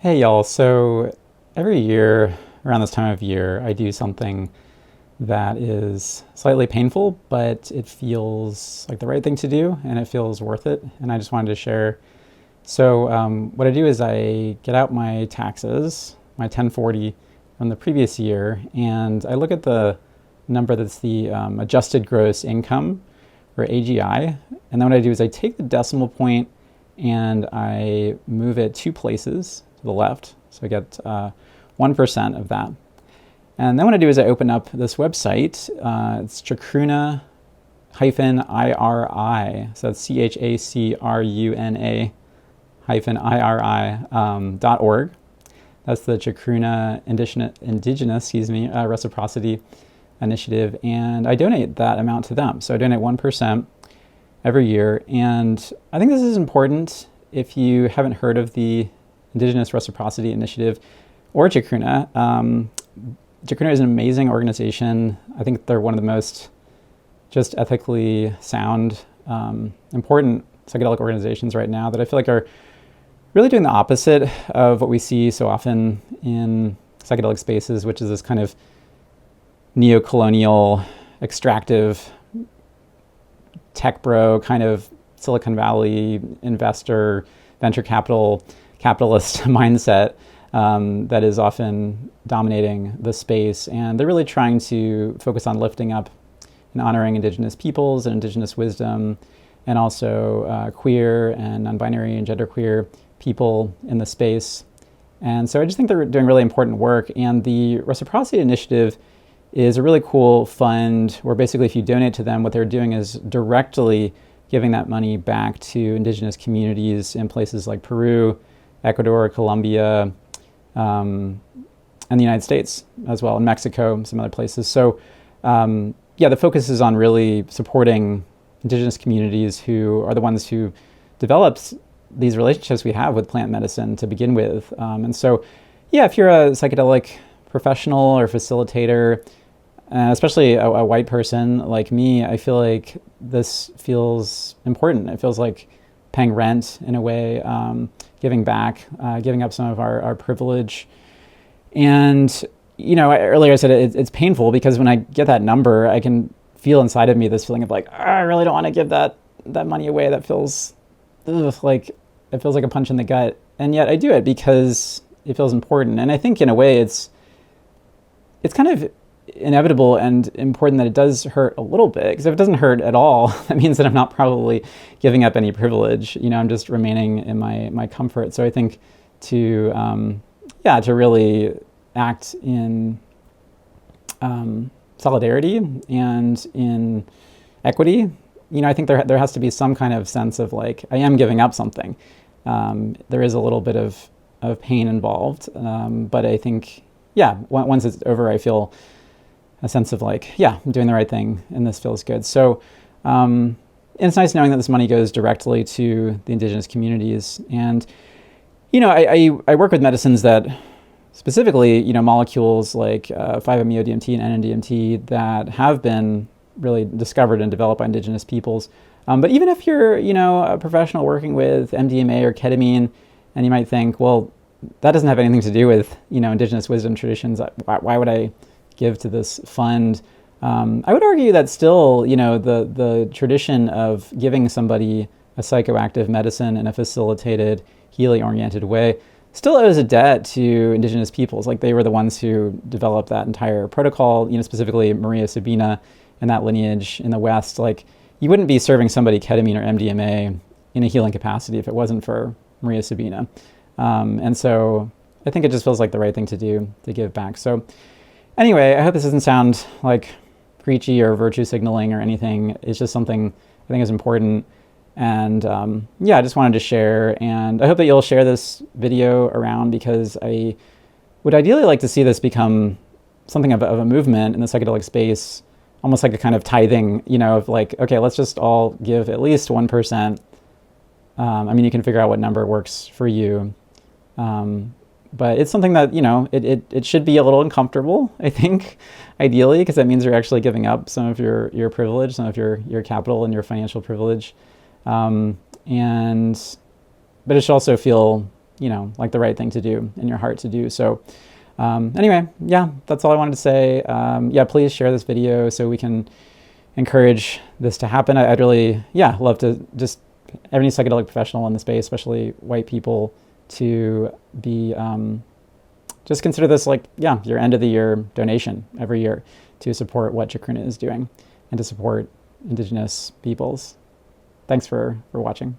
Hey y'all, so every year around this time of year, I do something that is slightly painful, but it feels like the right thing to do and it feels worth it. And I just wanted to share. What I do is I get out my taxes, my 1040 from the previous year, and I look at the number that's the adjusted gross income, or AGI. And then what I do is I take the decimal point and I move it two places to the left. So I get 1% of that. And then what I do is I open up this website. It's chacruna-iri. So that's chacruna-iri.org. That's the Chacruna Indigenous Reciprocity Initiative. And I donate that amount to them. So I donate 1% every year. And I think this is important if you haven't heard of the Indigenous Reciprocity Initiative or Chacruna. Chacruna is an amazing organization. I think they're one of the most just ethically sound, important psychedelic organizations right now that I feel like are really doing the opposite of what we see so often in psychedelic spaces, which is this kind of neo-colonial, extractive, tech bro kind of Silicon Valley investor, venture capitalist mindset that is often dominating the space. And they're really trying to focus on lifting up and honoring Indigenous peoples and Indigenous wisdom, and also queer and non-binary and genderqueer people in the space. And so I just think they're doing really important work. And the Reciprocity Initiative is a really cool fund where basically if you donate to them, what they're doing is directly giving that money back to Indigenous communities in places like Peru, Ecuador, Colombia, and the United States as well, and Mexico, some other places. So the focus is on really supporting Indigenous communities who are the ones who developed these relationships we have with plant medicine to begin with. If you're a psychedelic professional or facilitator, especially a white person like me, I feel like this feels important. It feels like paying rent in a way, giving back, giving up some of our privilege. And, earlier I said it's painful because when I get that number, I can feel inside of me this feeling of like, I really don't want to give that money away. That feels like a punch in the gut. And yet I do it because it feels important. And I think in a way it's kind of inevitable and important that it does hurt a little bit, because if it doesn't hurt at all, that means that I'm not probably giving up any privilege. I'm just remaining in my comfort. So I think to really act in solidarity and in equity, I think there has to be some kind of sense of like, I am giving up something. There is a little bit of pain involved, but I think, once it's over, I feel a sense of like, I'm doing the right thing and this feels good. So and it's nice knowing that this money goes directly to the Indigenous communities. And, I work with medicines that specifically, molecules like 5-MeO-DMT and N-DMT that have been really discovered and developed by Indigenous peoples. But even if you're, a professional working with MDMA or ketamine, and you might think, well, that doesn't have anything to do with, Indigenous wisdom traditions. Why would I give to this fund? I would argue that still, the tradition of giving somebody a psychoactive medicine in a facilitated, healing-oriented way still owes a debt to Indigenous peoples. Like, they were the ones who developed that entire protocol, specifically Maria Sabina and that lineage in the West. Like, you wouldn't be serving somebody ketamine or MDMA in a healing capacity if it wasn't for Maria Sabina. And so I think it just feels like the right thing to do, to give back. So anyway, I hope this doesn't sound like preachy or virtue signaling or anything. It's just something I think is important. And I just wanted to share. And I hope that you'll share this video around, because I would ideally like to see this become something of a movement in the psychedelic space, almost like a kind of tithing, of like, okay, let's just all give at least 1%. You can figure out what number works for you. But it's something that, it should be a little uncomfortable, I think, ideally, because that means you're actually giving up some of your privilege, some of your capital and your financial privilege. But it should also feel like the right thing to do in your heart to do. So anyway, yeah, that's all I wanted to say. Yeah, please share this video so we can encourage this to happen. I'd really, love to just any psychedelic professional in the space, especially white people, to be just consider this like, your end of the year donation every year to support what Chacruna is doing and to support Indigenous peoples. Thanks for watching.